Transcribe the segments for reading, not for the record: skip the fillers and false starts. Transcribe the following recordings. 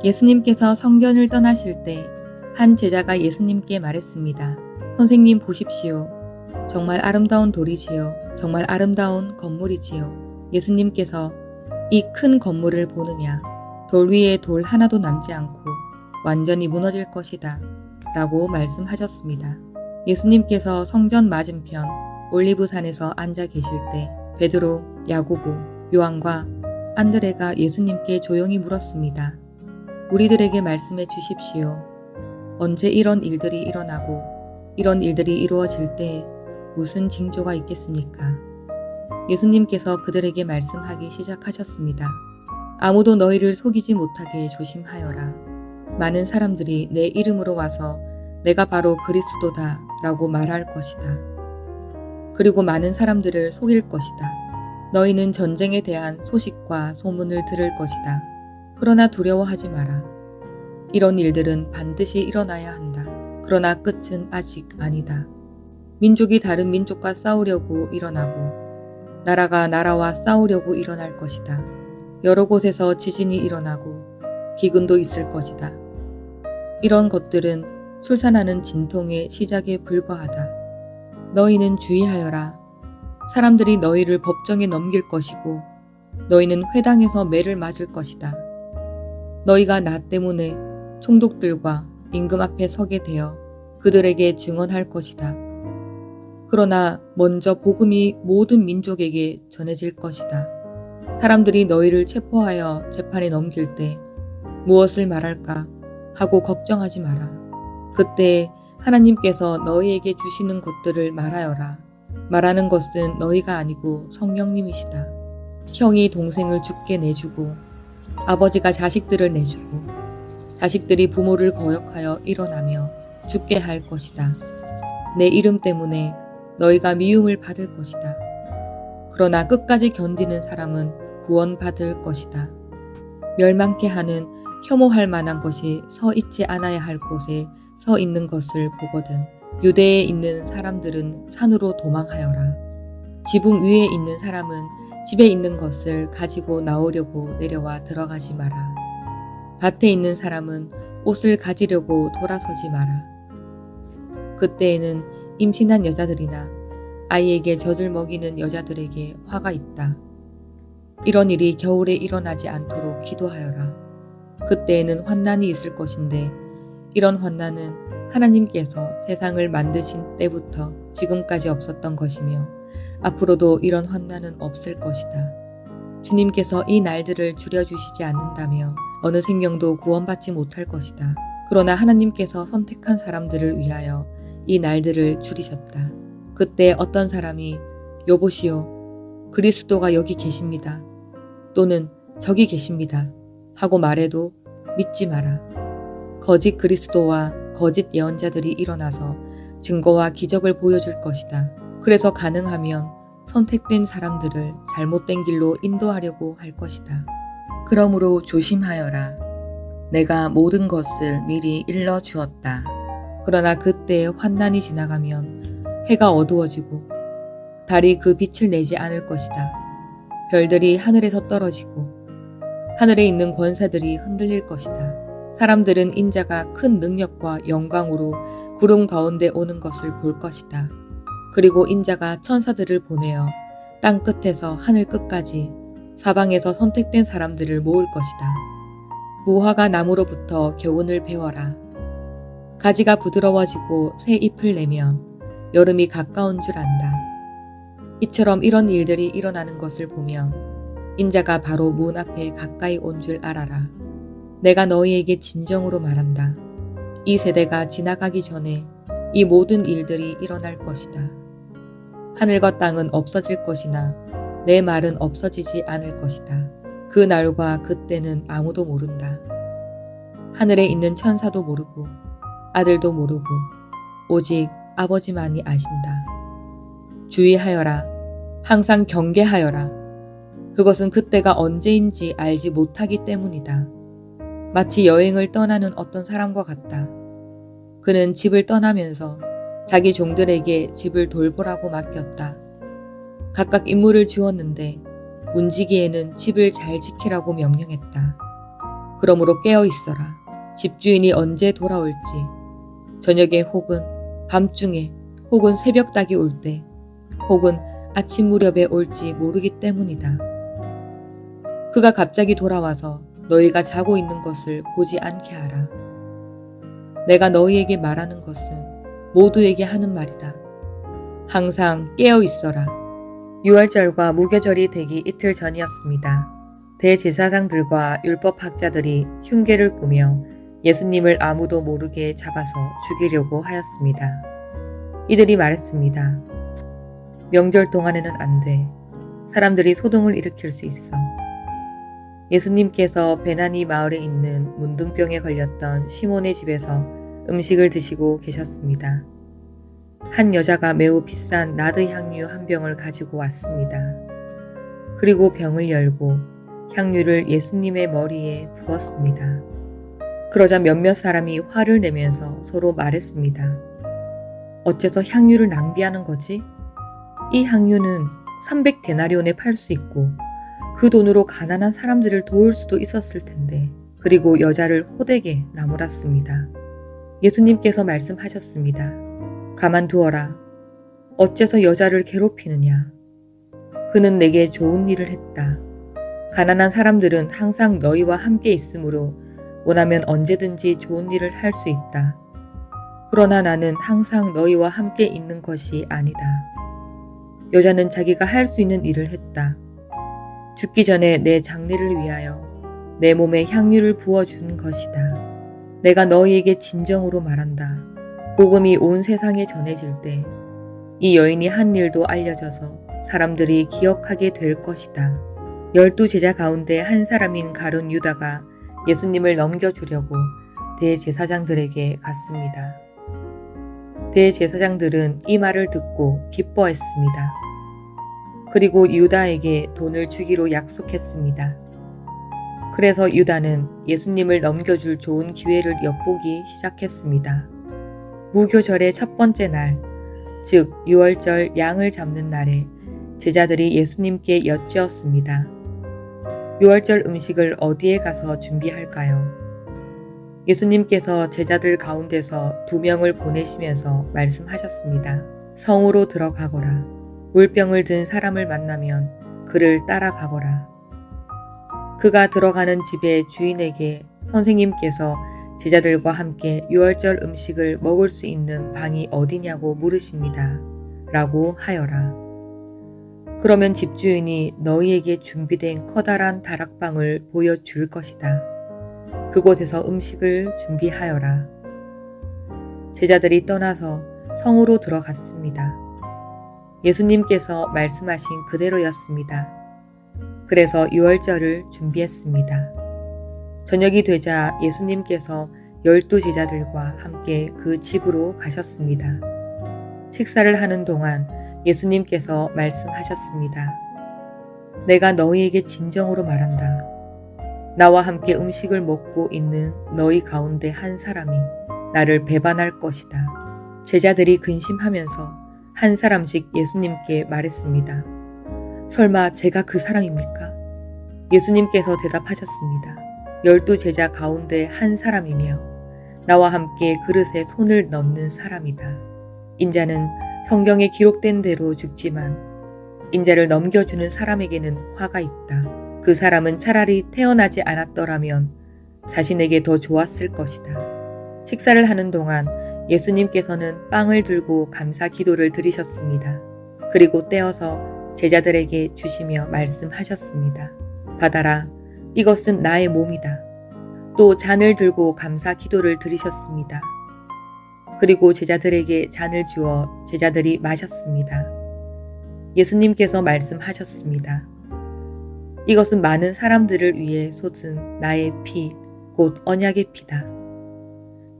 예수님께서 성전을 떠나실 때 한 제자가 예수님께 말했습니다. 선생님 보십시오. 정말 아름다운 돌이지요. 정말 아름다운 건물이지요. 예수님께서 이 큰 건물을 보느냐? 돌 위에 돌 하나도 남지 않고 완전히 무너질 것이다. 라고 말씀하셨습니다. 예수님께서 성전 맞은편 올리브산에서 앉아 계실 때 베드로, 야고보, 요한과 안드레가 예수님께 조용히 물었습니다. 우리들에게 말씀해 주십시오. 언제 이런 일들이 일어나고 이런 일들이 이루어질 때 무슨 징조가 있겠습니까? 예수님께서 그들에게 말씀하기 시작하셨습니다. 아무도 너희를 속이지 못하게 조심하여라. 많은 사람들이 내 이름으로 와서 내가 바로 그리스도다 라고 말할 것이다. 그리고 많은 사람들을 속일 것이다. 너희는 전쟁에 대한 소식과 소문을 들을 것이다. 그러나 두려워하지 마라. 이런 일들은 반드시 일어나야 한다. 그러나 끝은 아직 아니다. 민족이 다른 민족과 싸우려고 일어나고 나라가 나라와 싸우려고 일어날 것이다. 여러 곳에서 지진이 일어나고 기근도 있을 것이다. 이런 것들은 출산하는 진통의 시작에 불과하다. 너희는 주의하여라. 사람들이 너희를 법정에 넘길 것이고 너희는 회당에서 매를 맞을 것이다. 너희가 나 때문에 총독들과 임금 앞에 서게 되어 그들에게 증언할 것이다. 그러나 먼저 복음이 모든 민족에게 전해질 것이다. 사람들이 너희를 체포하여 재판에 넘길 때 무엇을 말할까 하고 걱정하지 마라. 그때 하나님께서 너희에게 주시는 것들을 말하여라. 말하는 것은 너희가 아니고 성령님이시다. 형이 동생을 죽게 내주고 아버지가 자식들을 내주고 자식들이 부모를 거역하여 일어나며 죽게 할 것이다. 내 이름 때문에 너희가 미움을 받을 것이다. 그러나 끝까지 견디는 사람은 구원받을 것이다. 멸망케 하는 혐오할 만한 것이 서 있지 않아야 할 곳에 서 있는 것을 보거든 유대에 있는 사람들은 산으로 도망하여라. 지붕 위에 있는 사람은 집에 있는 것을 가지고 나오려고 내려와 들어가지 마라. 밭에 있는 사람은 옷을 가지려고 돌아서지 마라. 그때에는 임신한 여자들이나 아이에게 젖을 먹이는 여자들에게 화가 있다. 이런 일이 겨울에 일어나지 않도록 기도하여라. 그때에는 환난이 있을 것인데 이런 환난은 하나님께서 세상을 만드신 때부터 지금까지 없었던 것이며 앞으로도 이런 환난은 없을 것이다. 주님께서 이 날들을 줄여주시지 않는다며 어느 생명도 구원받지 못할 것이다. 그러나 하나님께서 선택한 사람들을 위하여 이 날들을 줄이셨다. 그때 어떤 사람이 여보시오, 그리스도가 여기 계십니다. 또는 저기 계십니다. 하고 말해도 믿지 마라. 거짓 그리스도와 거짓 예언자들이 일어나서 증거와 기적을 보여줄 것이다. 그래서 가능하면 선택된 사람들을 잘못된 길로 인도하려고 할 것이다. 그러므로 조심하여라. 내가 모든 것을 미리 일러 주었다. 그러나 그때의 환난이 지나가면 해가 어두워지고 달이 그 빛을 내지 않을 것이다. 별들이 하늘에서 떨어지고 하늘에 있는 권세들이 흔들릴 것이다. 사람들은 인자가 큰 능력과 영광으로 구름 가운데 오는 것을 볼 것이다. 그리고 인자가 천사들을 보내어 땅 끝에서 하늘 끝까지 사방에서 선택된 사람들을 모을 것이다. 무화과 나무로부터 교훈을 배워라. 가지가 부드러워지고 새 잎을 내면 여름이 가까운 줄 안다. 이처럼 이런 일들이 일어나는 것을 보면 인자가 바로 문 앞에 가까이 온 줄 알아라. 내가 너희에게 진정으로 말한다. 이 세대가 지나가기 전에 이 모든 일들이 일어날 것이다. 하늘과 땅은 없어질 것이나 내 말은 없어지지 않을 것이다. 그 날과 그때는 아무도 모른다. 하늘에 있는 천사도 모르고 아들도 모르고 오직 아버지만이 아신다. 주의하여라. 항상 경계하여라. 그것은 그때가 언제인지 알지 못하기 때문이다. 마치 여행을 떠나는 어떤 사람과 같다. 그는 집을 떠나면서 자기 종들에게 집을 돌보라고 맡겼다. 각각 임무를 주었는데 문지기에는 집을 잘 지키라고 명령했다. 그러므로 깨어 있어라. 집주인이 언제 돌아올지, 저녁에 혹은 밤중에 혹은 새벽닭이 올 때 혹은 아침 무렵에 올지 모르기 때문이다. 그가 갑자기 돌아와서 너희가 자고 있는 것을 보지 않게 하라. 내가 너희에게 말하는 것은 모두에게 하는 말이다. 항상 깨어 있어라. 유월절과 무교절이 되기 이틀 전이었습니다. 대제사장들과 율법학자들이 흉계를 꾸며 예수님을 아무도 모르게 잡아서 죽이려고 하였습니다. 이들이 말했습니다. 명절 동안에는 안 돼. 사람들이 소동을 일으킬 수 있어. 예수님께서 베나니 마을에 있는 문둥병에 걸렸던 시몬의 집에서 음식을 드시고 계셨습니다. 한 여자가 매우 비싼 나드 향유 한 병을 가지고 왔습니다. 그리고 병을 열고 향유를 예수님의 머리에 부었습니다. 그러자 몇몇 사람이 화를 내면서 서로 말했습니다. 어째서 향유를 낭비하는 거지? 이 향유는 300데나리온에 팔 수 있고 그 돈으로 가난한 사람들을 도울 수도 있었을 텐데. 그리고 여자를 호되게 나무랐습니다. 예수님께서 말씀하셨습니다. 가만두어라. 어째서 여자를 괴롭히느냐? 그는 내게 좋은 일을 했다. 가난한 사람들은 항상 너희와 함께 있으므로 원하면 언제든지 좋은 일을 할 수 있다. 그러나 나는 항상 너희와 함께 있는 것이 아니다. 여자는 자기가 할 수 있는 일을 했다. 죽기 전에 내 장례를 위하여 내 몸에 향유를 부어준 것이다. 내가 너희에게 진정으로 말한다. 복음이 온 세상에 전해질 때 이 여인이 한 일도 알려져서 사람들이 기억하게 될 것이다. 12 제자 가운데 한 사람인 가룟 유다가 예수님을 넘겨주려고 대제사장들에게 갔습니다. 대제사장들은 이 말을 듣고 기뻐했습니다. 그리고 유다에게 돈을 주기로 약속했습니다. 그래서 유다는 예수님을 넘겨줄 좋은 기회를 엿보기 시작했습니다. 무교절의 첫 번째 날, 즉 유월절 양을 잡는 날에 제자들이 예수님께 여쭈었습니다. 유월절 음식을 어디에 가서 준비할까요? 예수님께서 제자들 가운데서 2명을 보내시면서 말씀하셨습니다. 성으로 들어가거라. 물병을 든 사람을 만나면 그를 따라가거라. 그가 들어가는 집의 주인에게 선생님께서 제자들과 함께 유월절 음식을 먹을 수 있는 방이 어디냐고 물으십니다. 라고 하여라. 그러면 집주인이 너희에게 준비된 커다란 다락방을 보여줄 것이다. 그곳에서 음식을 준비하여라. 제자들이 떠나서 성으로 들어갔습니다. 예수님께서 말씀하신 그대로였습니다. 그래서 유월절을 준비했습니다. 저녁이 되자 예수님께서 12 제자들과 함께 그 집으로 가셨습니다. 식사를 하는 동안 예수님께서 말씀하셨습니다. 내가 너희에게 진정으로 말한다. 나와 함께 음식을 먹고 있는 너희 가운데 한 사람이 나를 배반할 것이다. 제자들이 근심하면서 한 사람씩 예수님께 말했습니다. 설마 제가 그 사람입니까? 예수님께서 대답하셨습니다. 12 제자 가운데 한 사람이며 나와 함께 그릇에 손을 넣는 사람이다. 인자는 성경에 기록된 대로 죽지만 인자를 넘겨주는 사람에게는 화가 있다. 그 사람은 차라리 태어나지 않았더라면 자신에게 더 좋았을 것이다. 식사를 하는 동안 예수님께서는 빵을 들고 감사 기도를 드리셨습니다. 그리고 떼어서 제자들에게 주시며 말씀하셨습니다. 받아라. 이것은 나의 몸이다. 또 잔을 들고 감사 기도를 드리셨습니다. 그리고 제자들에게 잔을 주어 제자들이 마셨습니다. 예수님께서 말씀하셨습니다. 이것은 많은 사람들을 위해 쏟은 나의 피, 곧 언약의 피다.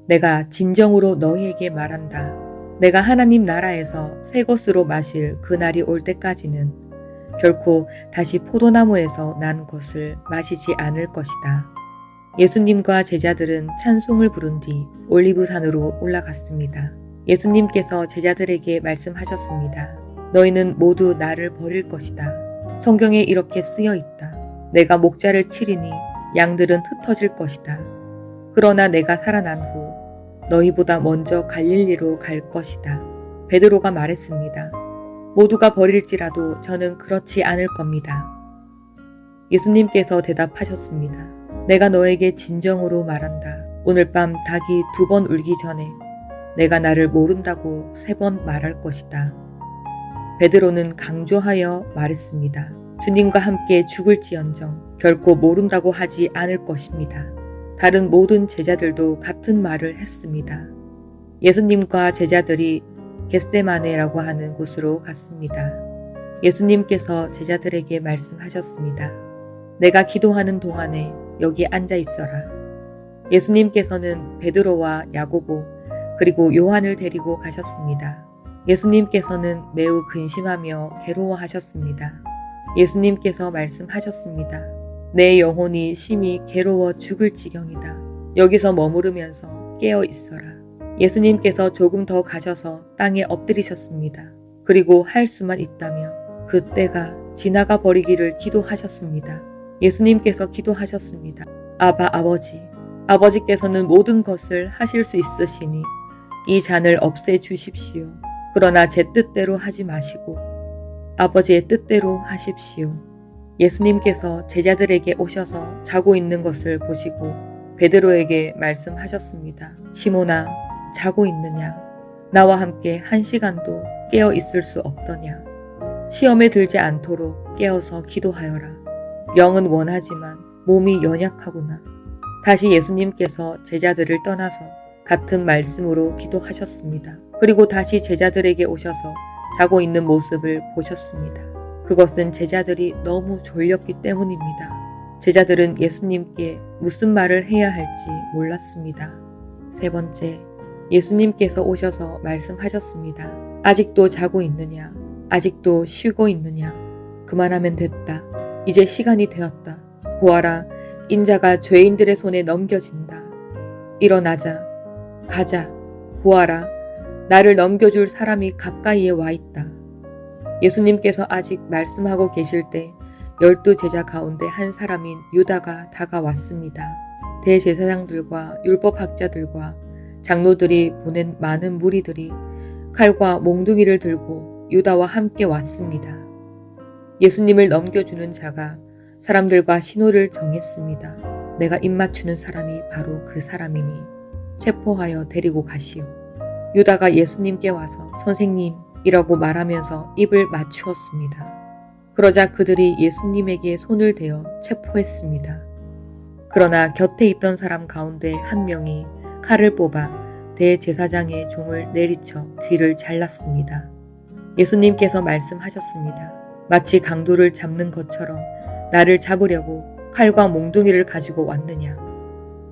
내가 진정으로 너희에게 말한다. 내가 하나님 나라에서 새 것으로 마실 그날이 올 때까지는 결코 다시 포도나무에서 난 것을 마시지 않을 것이다. 예수님과 제자들은 찬송을 부른 뒤 올리브산으로 올라갔습니다. 예수님께서 제자들에게 말씀하셨습니다. 너희는 모두 나를 버릴 것이다. 성경에 이렇게 쓰여 있다. 내가 목자를 치리니 양들은 흩어질 것이다. 그러나 내가 살아난 후 너희보다 먼저 갈릴리로 갈 것이다. 베드로가 말했습니다. 모두가 버릴지라도 저는 그렇지 않을 겁니다. 예수님께서 대답하셨습니다. 내가 너에게 진정으로 말한다. 오늘 밤 닭이 2번 울기 전에 내가 나를 모른다고 3번 말할 것이다. 베드로는 강조하여 말했습니다. 주님과 함께 죽을지언정 결코 모른다고 하지 않을 것입니다. 다른 모든 제자들도 같은 말을 했습니다. 예수님과 제자들이 겟세마네라고 하는 곳으로 갔습니다. 예수님께서 제자들에게 말씀하셨습니다. 내가 기도하는 동안에 여기 앉아 있어라. 예수님께서는 베드로와 야고보 그리고 요한을 데리고 가셨습니다. 예수님께서는 매우 근심하며 괴로워하셨습니다. 예수님께서 말씀하셨습니다. 내 영혼이 심히 괴로워 죽을 지경이다. 여기서 머무르면서 깨어 있어라. 예수님께서 조금 더 가셔서 땅에 엎드리셨습니다. 그리고 할 수만 있다며 그 때가 지나가 버리기를 기도하셨습니다. 예수님께서 기도하셨습니다. 아바 아버지, 아버지께서는 모든 것을 하실 수 있으시니 이 잔을 없애 주십시오. 그러나 제 뜻대로 하지 마시고 아버지의 뜻대로 하십시오. 예수님께서 제자들에게 오셔서 자고 있는 것을 보시고 베드로에게 말씀하셨습니다. 시몬아, 자고 있느냐? 나와 함께 1시간도 깨어 있을 수 없더냐? 시험에 들지 않도록 깨어서 기도하여라. 영은 원하지만 몸이 연약하구나. 다시 예수님께서 제자들을 떠나서 같은 말씀으로 기도하셨습니다. 그리고 다시 제자들에게 오셔서 자고 있는 모습을 보셨습니다. 그것은 제자들이 너무 졸렸기 때문입니다. 제자들은 예수님께 무슨 말을 해야 할지 몰랐습니다. 3번째, 예수님께서 오셔서 말씀하셨습니다. 아직도 자고 있느냐? 아직도 쉬고 있느냐? 그만하면 됐다. 이제 시간이 되었다. 보아라, 인자가 죄인들의 손에 넘겨진다. 일어나자. 가자. 보아라, 나를 넘겨줄 사람이 가까이에 와 있다. 예수님께서 아직 말씀하고 계실 때 12제자 가운데 한 사람인 유다가 다가왔습니다. 대제사장들과 율법학자들과 장로들이 보낸 많은 무리들이 칼과 몽둥이를 들고 유다와 함께 왔습니다. 예수님을 넘겨주는 자가 사람들과 신호를 정했습니다. 내가 입맞추는 사람이 바로 그 사람이니 체포하여 데리고 가시오. 유다가 예수님께 와서 선생님이라고 말하면서 입을 맞추었습니다. 그러자 그들이 예수님에게 손을 대어 체포했습니다. 그러나 곁에 있던 사람 가운데 한 명이 칼을 뽑아 대제사장의 종을 내리쳐 귀를 잘랐습니다. 예수님께서 말씀하셨습니다. 마치 강도를 잡는 것처럼 나를 잡으려고 칼과 몽둥이를 가지고 왔느냐.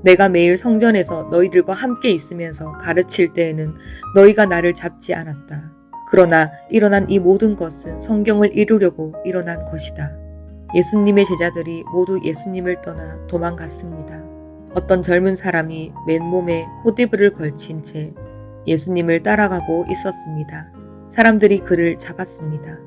내가 매일 성전에서 너희들과 함께 있으면서 가르칠 때에는 너희가 나를 잡지 않았다. 그러나 일어난 이 모든 것은 성경을 이루려고 일어난 것이다. 예수님의 제자들이 모두 예수님을 떠나 도망갔습니다. 어떤 젊은 사람이 맨몸에 호디브를 걸친 채 예수님을 따라가고 있었습니다. 사람들이 그를 잡았습니다.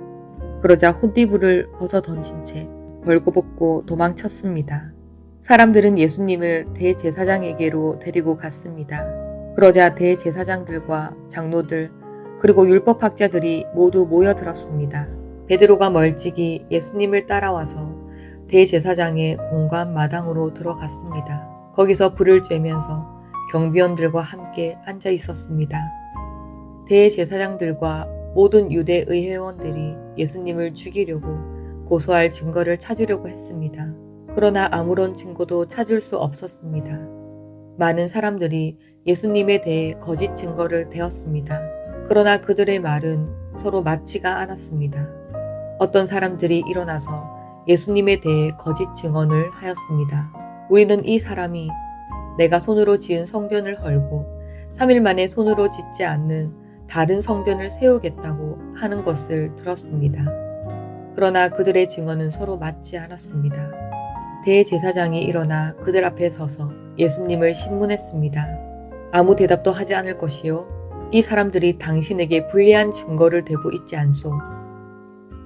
그러자 호디브를 벗어 던진 채 벌거벗고 도망쳤습니다. 사람들은 예수님을 대제사장에게로 데리고 갔습니다. 그러자 대제사장들과 장로들 그리고 율법학자들이 모두 모여들었습니다. 베드로가 멀찍이 예수님을 따라와서 대제사장의 공관 마당으로 들어갔습니다. 거기서 불을 쬐면서 경비원들과 함께 앉아 있었습니다. 대제사장들과 모든 유대 의회원들이 예수님을 죽이려고 고소할 증거를 찾으려고 했습니다. 그러나 아무런 증거도 찾을 수 없었습니다. 많은 사람들이 예수님에 대해 거짓 증거를 대었습니다. 그러나 그들의 말은 서로 맞지가 않았습니다. 어떤 사람들이 일어나서 예수님에 대해 거짓 증언을 하였습니다. 우리는 이 사람이 내가 손으로 지은 성전을 헐고 3일 만에 손으로 짓지 않는 다른 성전을 세우겠다고 하는 것을 들었습니다. 그러나 그들의 증언은 서로 맞지 않았습니다. 대제사장이 일어나 그들 앞에 서서 예수님을 신문했습니다. 아무 대답도 하지 않을 것이요. 이 사람들이 당신에게 불리한 증거를 대고 있지 않소.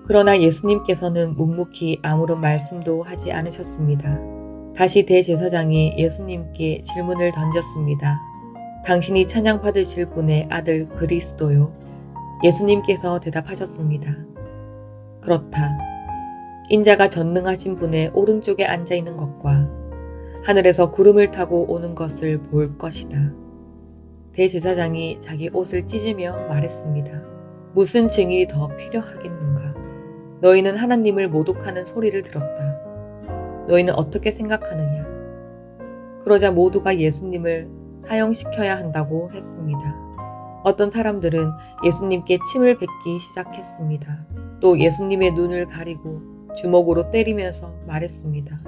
그러나 예수님께서는 묵묵히 아무런 말씀도 하지 않으셨습니다. 다시 대제사장이 예수님께 질문을 던졌습니다. 당신이 찬양 받으실 분의 아들 그리스도요? 예수님께서 대답하셨습니다. 그렇다. 인자가 전능하신 분의 오른쪽에 앉아 있는 것과 하늘에서 구름을 타고 오는 것을 볼 것이다. 대제사장이 자기 옷을 찢으며 말했습니다. 무슨 증인이 더 필요하겠는가? 너희는 하나님을 모독하는 소리를 들었다. 너희는 어떻게 생각하느냐? 그러자 모두가 예수님을 사형시켜야 한다고 했습니다. 어떤 사람들은 예수님께 침을 뱉기 시작했습니다. 또 예수님의 눈을 가리고 주먹으로 때리면서 말했습니다.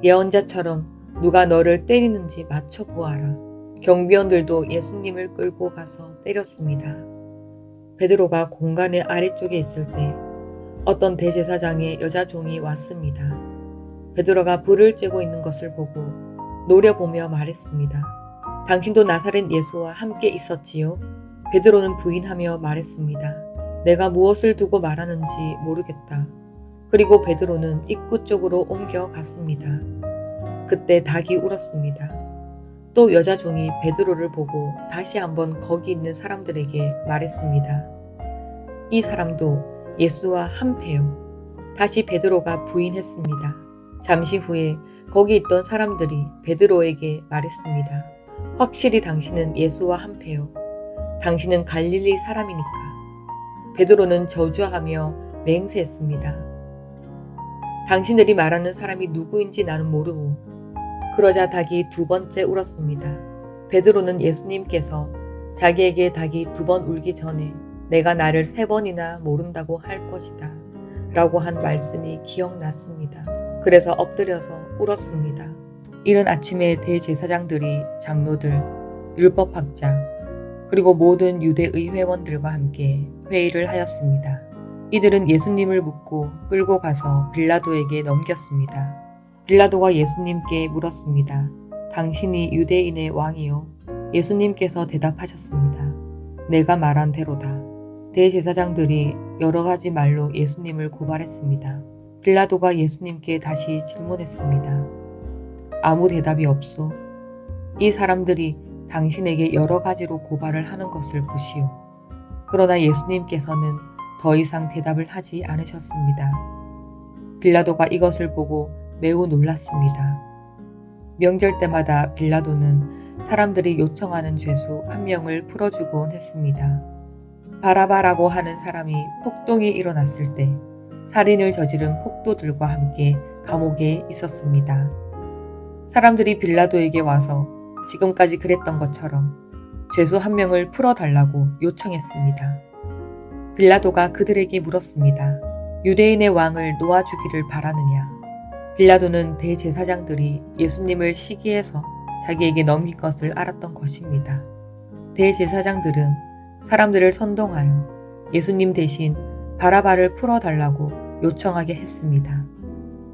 예언자처럼 누가 너를 때리는지 맞춰보아라. 경비원들도 예수님을 끌고 가서 때렸습니다. 베드로가 공간의 아래쪽에 있을 때 어떤 대제사장의 여자 종이 왔습니다. 베드로가 불을 쬐고 있는 것을 보고 노려보며 말했습니다. 당신도 나사렛 예수와 함께 있었지요? 베드로는 부인하며 말했습니다. 내가 무엇을 두고 말하는지 모르겠다. 그리고 베드로는 입구 쪽으로 옮겨갔습니다. 그때 닭이 울었습니다. 또 여자 종이 베드로를 보고 다시 한번 거기 있는 사람들에게 말했습니다. 이 사람도 예수와 한패요. 다시 베드로가 부인했습니다. 잠시 후에 거기 있던 사람들이 베드로에게 말했습니다. 확실히 당신은 예수와 한패요. 당신은 갈릴리 사람이니까. 베드로는 저주하며 맹세했습니다. 당신들이 말하는 사람이 누구인지 나는 모르고. 그러자 닭이 두 번째 울었습니다. 베드로는 예수님께서 자기에게 닭이 두 번 울기 전에 내가 나를 세 번이나 모른다고 할 것이다 라고 한 말씀이 기억났습니다. 그래서 엎드려서 울었습니다. 이른 아침에 대제사장들이 장로들, 율법학자, 그리고 모든 유대의 회원들과 함께 회의를 하였습니다. 이들은 예수님을 묻고 끌고 가서 빌라도에게 넘겼습니다. 빌라도가 예수님께 물었습니다. 당신이 유대인의 왕이요? 예수님께서 대답하셨습니다. 내가 말한 대로다. 대제사장들이 여러 가지 말로 예수님을 고발했습니다. 빌라도가 예수님께 다시 질문했습니다. 아무 대답이 없소. 이 사람들이 당신에게 여러 가지로 고발을 하는 것을 보시오. 그러나 예수님께서는 더 이상 대답을 하지 않으셨습니다. 빌라도가 이것을 보고 매우 놀랐습니다. 명절 때마다 빌라도는 사람들이 요청하는 죄수 한 명을 풀어주곤 했습니다. 바라바라고 하는 사람이 폭동이 일어났을 때 살인을 저지른 폭도들과 함께 감옥에 있었습니다. 사람들이 빌라도에게 와서 지금까지 그랬던 것처럼 죄수 한 명을 풀어달라고 요청했습니다. 빌라도가 그들에게 물었습니다. 유대인의 왕을 놓아주기를 바라느냐? 빌라도는 대제사장들이 예수님을 시기해서 자기에게 넘긴 것을 알았던 것입니다. 대제사장들은 사람들을 선동하여 예수님 대신 바라바를 풀어달라고 요청하게 했습니다.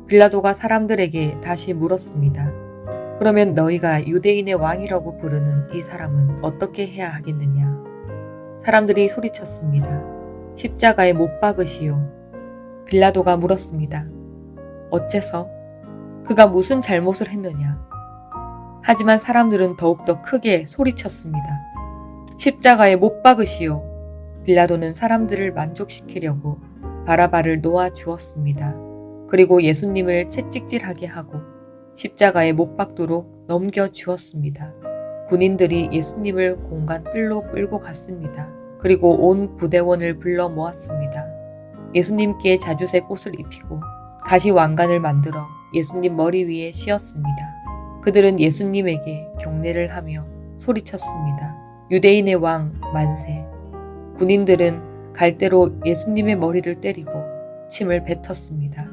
빌라도가 사람들에게 다시 물었습니다. 그러면 너희가 유대인의 왕이라고 부르는 이 사람은 어떻게 해야 하겠느냐? 사람들이 소리쳤습니다. 십자가에 못 박으시오. 빌라도가 물었습니다. 어째서? 그가 무슨 잘못을 했느냐? 하지만 사람들은 더욱더 크게 소리쳤습니다. 십자가에 못 박으시오. 빌라도는 사람들을 만족시키려고 바라바를 놓아 주었습니다. 그리고 예수님을 채찍질하게 하고 십자가에 못 박도록 넘겨 주었습니다. 군인들이 예수님을 공간 뜰로 끌고 갔습니다. 그리고 온 부대원을 불러 모았습니다. 예수님께 자주색 옷을 입히고 가시 왕관을 만들어 예수님 머리 위에 씌웠습니다. 그들은 예수님에게 경례를 하며 소리쳤습니다. 유대인의 왕 만세. 군인들은 갈대로 예수님의 머리를 때리고 침을 뱉었습니다.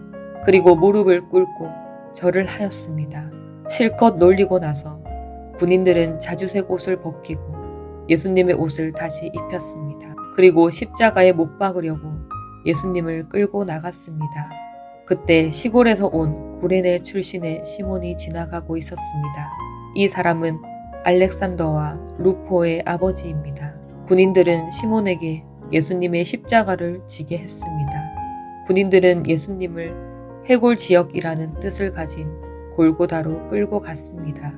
그리고 무릎을 꿇고 절을 하였습니다. 실컷 놀리고 나서 군인들은 자주색 옷을 벗기고 예수님의 옷을 다시 입혔습니다. 그리고 십자가에 못 박으려고 예수님을 끌고 나갔습니다. 그때 시골에서 온 구레네 출신의 시몬이 지나가고 있었습니다. 이 사람은 알렉산더와 루포의 아버지입니다. 군인들은 시몬에게 예수님의 십자가를 지게 했습니다. 군인들은 예수님을 해골 지역이라는 뜻을 가진 골고다로 끌고 갔습니다.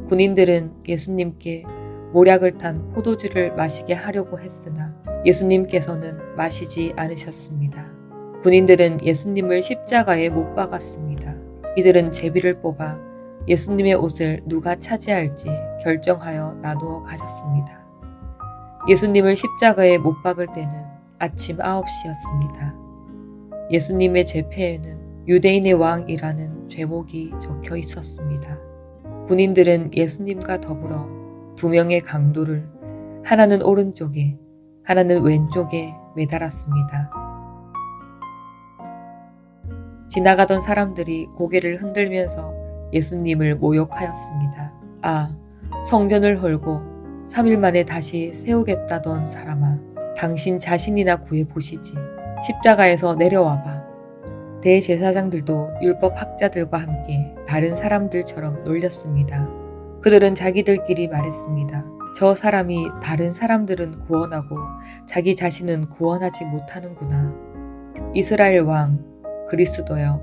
군인들은 예수님께 모략을 탄 포도주를 마시게 하려고 했으나 예수님께서는 마시지 않으셨습니다. 군인들은 예수님을 십자가에 못 박았습니다. 이들은 제비를 뽑아 예수님의 옷을 누가 차지할지 결정하여 나누어 가졌습니다. 예수님을 십자가에 못 박을 때는 아침 9시였습니다. 예수님의 제패에는 유대인의 왕이라는 죄목이 적혀 있었습니다. 군인들은 예수님과 더불어 두 명의 강도를 하나는 오른쪽에 하나는 왼쪽에 매달았습니다. 지나가던 사람들이 고개를 흔들면서 예수님을 모욕하였습니다. 아, 성전을 헐고 3일 만에 다시 세우겠다던 사람아, 당신 자신이나 구해보시지. 십자가에서 내려와봐. 대제사장들도 율법 학자들과 함께 다른 사람들처럼 놀렸습니다. 그들은 자기들끼리 말했습니다. 저 사람이 다른 사람들은 구원하고 자기 자신은 구원하지 못하는구나. 이스라엘 왕 그리스도여,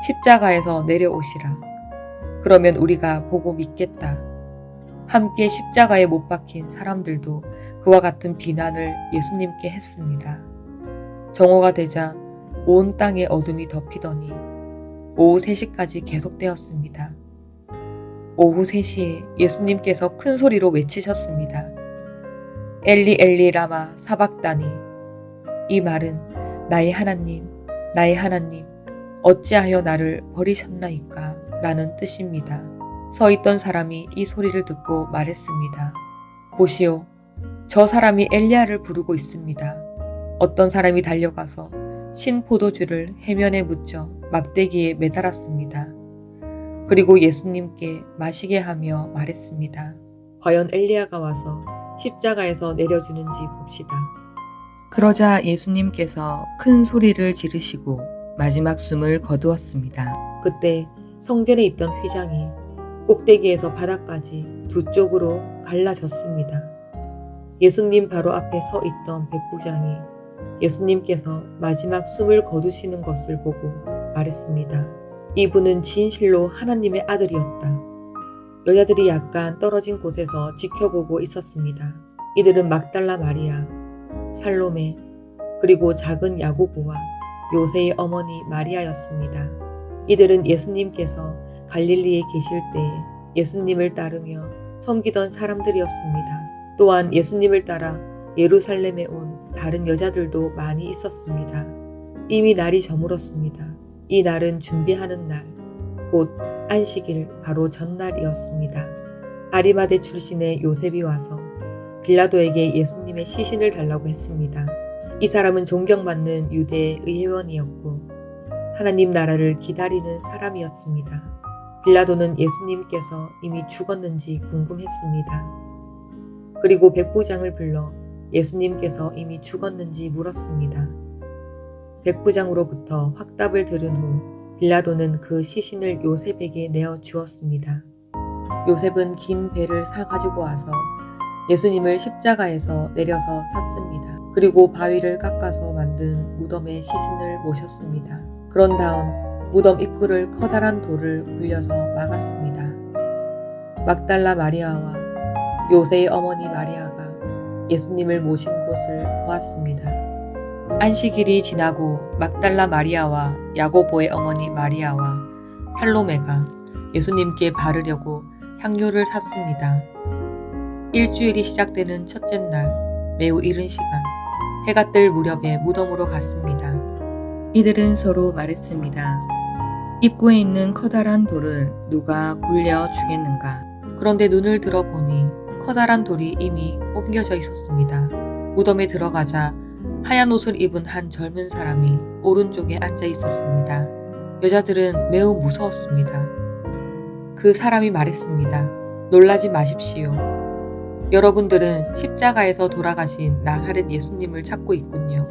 십자가에서 내려오시라. 그러면 우리가 보고 믿겠다. 함께 십자가에 못 박힌 사람들도 그와 같은 비난을 예수님께 했습니다. 정오가 되자 온 땅에 어둠이 덮이더니 오후 3시까지 계속되었습니다. 오후 3시에 예수님께서 큰 소리로 외치셨습니다. 엘리 엘리 라마 사박다니. 이 말은 나의 하나님, 나의 하나님, 어찌하여 나를 버리셨나이까? 라는 뜻입니다. 서 있던 사람이 이 소리를 듣고 말했습니다. 보시오, 저 사람이 엘리야를 부르고 있습니다. 어떤 사람이 달려가서 신 포도주를 해면에 묻혀 막대기에 매달았습니다. 그리고 예수님께 마시게 하며 말했습니다. 과연 엘리야가 와서 십자가에서 내려주는지 봅시다. 그러자 예수님께서 큰 소리를 지르시고 마지막 숨을 거두었습니다. 그때 성전에 있던 휘장이 꼭대기에서 바닥까지 두 쪽으로 갈라졌습니다. 예수님 바로 앞에 서 있던 백부장이 예수님께서 마지막 숨을 거두시는 것을 보고 말했습니다. 이분은 진실로 하나님의 아들이었다. 여자들이 약간 떨어진 곳에서 지켜보고 있었습니다. 이들은 막달라 마리아, 살로메, 그리고 작은 야고보와 요새의 어머니 마리아였습니다. 이들은 예수님께서 갈릴리에 계실 때에 예수님을 따르며 섬기던 사람들이었습니다. 또한 예수님을 따라 예루살렘에 온 다른 여자들도 많이 있었습니다. 이미 날이 저물었습니다. 이 날은 준비하는 날, 곧 안식일 바로 전날이었습니다. 아리마대 출신의 요셉이 와서 빌라도에게 예수님의 시신을 달라고 했습니다. 이 사람은 존경받는 유대의 의회원이었고 하나님 나라를 기다리는 사람이었습니다. 빌라도는 예수님께서 이미 죽었는지 궁금했습니다. 그리고 백부장을 불러 예수님께서 이미 죽었는지 물었습니다. 백부장으로부터 확답을 들은 후 빌라도는 그 시신을 요셉에게 내어 주었습니다. 요셉은 긴 배를 사가지고 와서 예수님을 십자가에서 내려서 샀습니다. 그리고 바위를 깎아서 만든 무덤에 시신을 모셨습니다. 그런 다음 무덤 입구를 커다란 돌을 굴려서 막았습니다. 막달라 마리아와 요새의 어머니 마리아가 예수님을 모신 곳을 보았습니다. 안식일이 지나고 막달라 마리아와 야고보의 어머니 마리아와 살로메가 예수님께 바르려고 향료를 샀습니다. 일주일이 시작되는 첫째 날 매우 이른 시간 해가 뜰 무렵에 무덤으로 갔습니다. 이들은 서로 말했습니다. 입구에 있는 커다란 돌을 누가 굴려 주겠는가? 그런데 눈을 들어보니 커다란 돌이 이미 옮겨져 있었습니다. 무덤에 들어가자 하얀 옷을 입은 한 젊은 사람이 오른쪽에 앉아 있었습니다. 여자들은 매우 무서웠습니다. 그 사람이 말했습니다. 놀라지 마십시오. 여러분들은 십자가에서 돌아가신 나사렛 예수님을 찾고 있군요.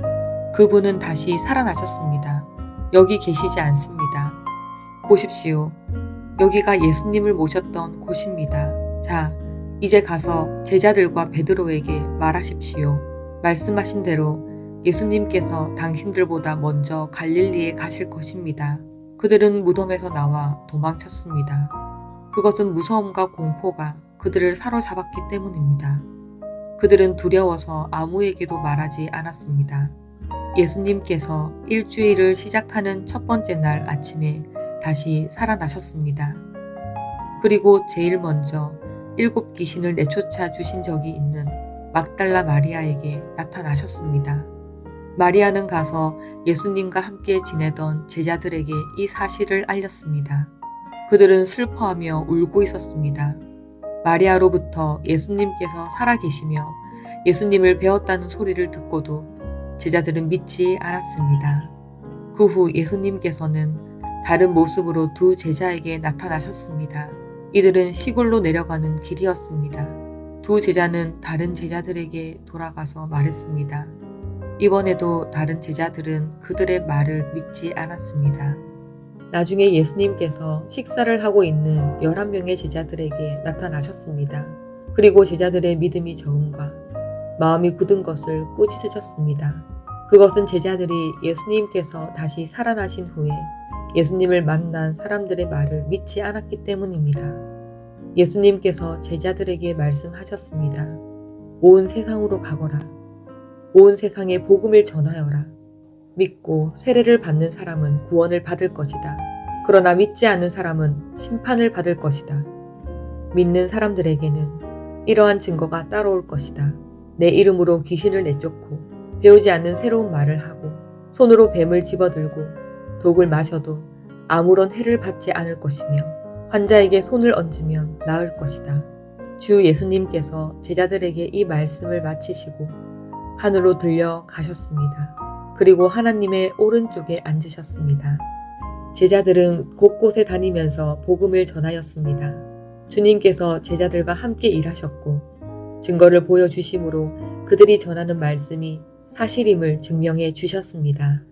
그분은 다시 살아나셨습니다. 여기 계시지 않습니다. 보십시오. 여기가 예수님을 모셨던 곳입니다. 자, 이제 가서 제자들과 베드로에게 말하십시오. 말씀하신 대로 예수님께서 당신들보다 먼저 갈릴리에 가실 것입니다. 그들은 무덤에서 나와 도망쳤습니다. 그것은 무서움과 공포가 그들을 사로잡았기 때문입니다. 그들은 두려워서 아무에게도 말하지 않았습니다. 예수님께서 일주일을 시작하는 첫 번째 날 아침에 다시 살아나셨습니다. 그리고 제일 먼저 7 귀신을 내쫓아 주신 적이 있는 막달라 마리아에게 나타나셨습니다. 마리아는 가서 예수님과 함께 지내던 제자들에게 이 사실을 알렸습니다. 그들은 슬퍼하며 울고 있었습니다. 마리아로부터 예수님께서 살아계시며 예수님을 배웠다는 소리를 듣고도 제자들은 믿지 않았습니다. 그 후 예수님께서는 다른 모습으로 두 제자에게 나타나셨습니다. 이들은 시골로 내려가는 길이었습니다. 두 제자는 다른 제자들에게 돌아가서 말했습니다. 이번에도 다른 제자들은 그들의 말을 믿지 않았습니다. 나중에 예수님께서 식사를 하고 있는 11명의 제자들에게 나타나셨습니다. 그리고 제자들의 믿음이 적음과 마음이 굳은 것을 꾸짖으셨습니다. 그것은 제자들이 예수님께서 다시 살아나신 후에 예수님을 만난 사람들의 말을 믿지 않았기 때문입니다. 예수님께서 제자들에게 말씀하셨습니다. 온 세상으로 가거라. 온 세상에 복음을 전하여라. 믿고 세례를 받는 사람은 구원을 받을 것이다. 그러나 믿지 않는 사람은 심판을 받을 것이다. 믿는 사람들에게는 이러한 증거가 따라올 것이다. 내 이름으로 귀신을 내쫓고 배우지 않는 새로운 말을 하고 손으로 뱀을 집어들고 독을 마셔도 아무런 해를 받지 않을 것이며 환자에게 손을 얹으면 나을 것이다. 주 예수님께서 제자들에게 이 말씀을 마치시고 하늘로 들려 가셨습니다. 그리고 하나님의 오른쪽에 앉으셨습니다. 제자들은 곳곳에 다니면서 복음을 전하였습니다. 주님께서 제자들과 함께 일하셨고 증거를 보여주심으로 그들이 전하는 말씀이 사실임을 증명해 주셨습니다.